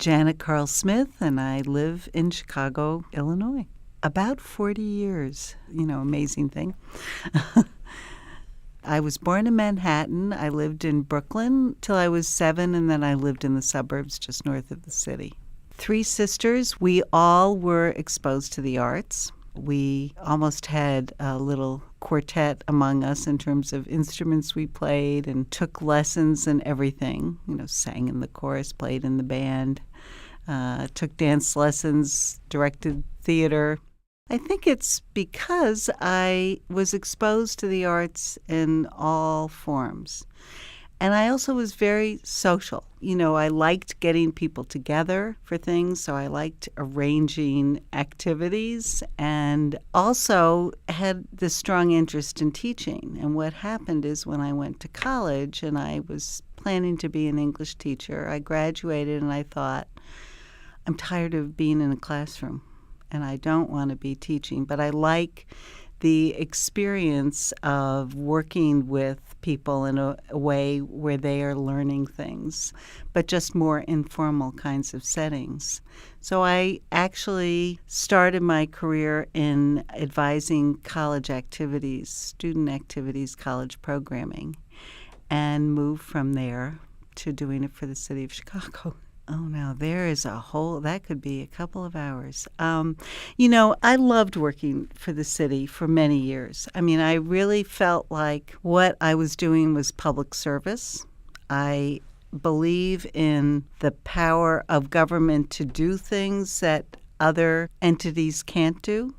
Janet Carl Smith, and I live in Chicago, Illinois. About 40 years, amazing thing. I was born in Manhattan. I lived in Brooklyn till I was 7, and then I lived in the suburbs just north of the city. 3 sisters. We all were exposed to the arts. We almost had a little quartet among us in terms of instruments we played and took lessons and everything. Sang in the chorus, played in the band, took dance lessons, directed theater. I think it's because I was exposed to the arts in all forms. And I also was very social. I liked getting people together for things, so I liked arranging activities and also had this strong interest in teaching. And what happened is when I went to college and I was planning to be an English teacher, I graduated and I thought, I'm tired of being in a classroom and I don't want to be teaching, but I like the experience of working with people in a way where they are learning things, but just more informal kinds of settings. So I actually started my career in advising college activities, student activities, college programming, and moved from there to doing it for the city of Chicago. Oh, now there is that could be a couple of hours. I loved working for the city for many years. I really felt like what I was doing was public service. I believe in the power of government to do things that other entities can't do.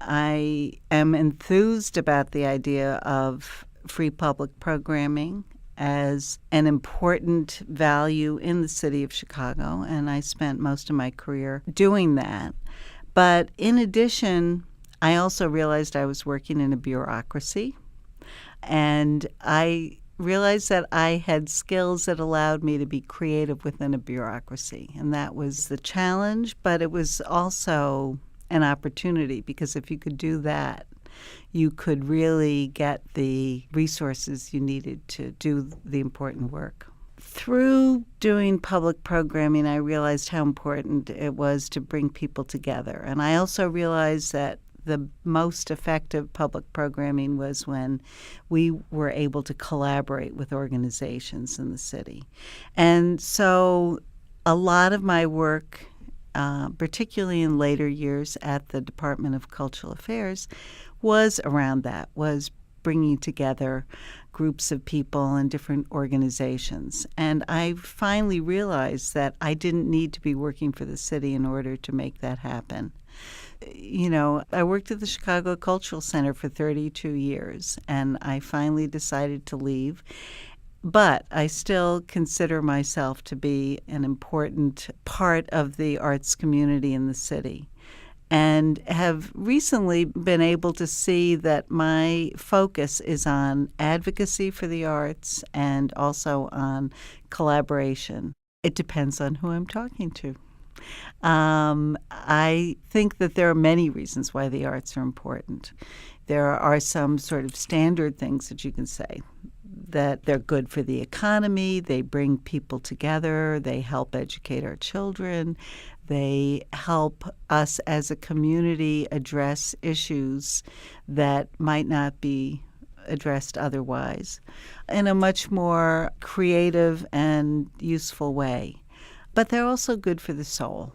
I am enthused about the idea of free public programming as an important value in the city of Chicago, and I spent most of my career doing that. But in addition, I also realized I was working in a bureaucracy, and I realized that I had skills that allowed me to be creative within a bureaucracy, and that was the challenge, but it was also an opportunity, because if you could do that, you could really get the resources you needed to do the important work. Through doing public programming, I realized how important it was to bring people together. And I also realized that the most effective public programming was when we were able to collaborate with organizations in the city. And so a lot of my work, particularly in later years at the Department of Cultural Affairs, was around that, was bringing together groups of people and different organizations. And I finally realized that I didn't need to be working for the city in order to make that happen. I worked at the Chicago Cultural Center for 32 years, and I finally decided to leave. But I still consider myself to be an important part of the arts community in the city, and have recently been able to see that my focus is on advocacy for the arts and also on collaboration. It depends on who I'm talking to. I think that there are many reasons why the arts are important. There are some sort of standard things that you can say, that they're good for the economy, they bring people together, they help educate our children, they help us as a community address issues that might not be addressed otherwise in a much more creative and useful way. But they're also good for the soul.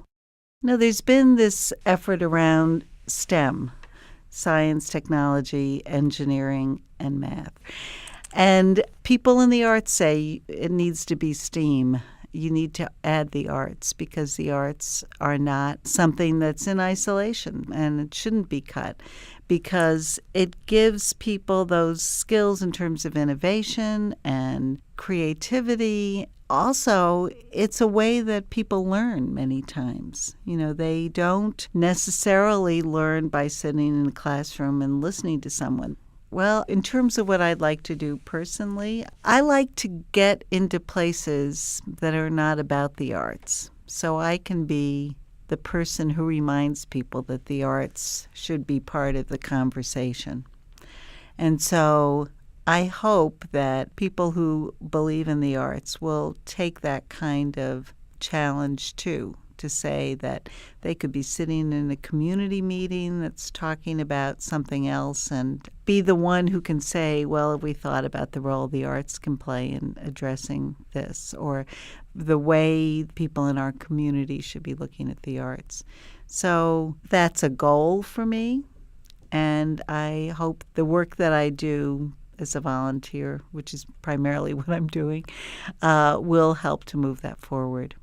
There's been this effort around STEM, science, technology, engineering, and math. And people in the arts say it needs to be STEAM. You need to add the arts, because the arts are not something that's in isolation, and it shouldn't be cut, because it gives people those skills in terms of innovation and creativity. Also, it's a way that people learn many times. They don't necessarily learn by sitting in a classroom and listening to someone. Well, in terms of what I'd like to do personally, I like to get into places that are not about the arts, so I can be the person who reminds people that the arts should be part of the conversation. And so I hope that people who believe in the arts will take that kind of challenge too, to say that they could be sitting in a community meeting that's talking about something else and be the one who can say, well, have we thought about the role the arts can play in addressing this, or the way people in our community should be looking at the arts. So that's a goal for me, and I hope the work that I do as a volunteer, which is primarily what I'm doing, will help to move that forward.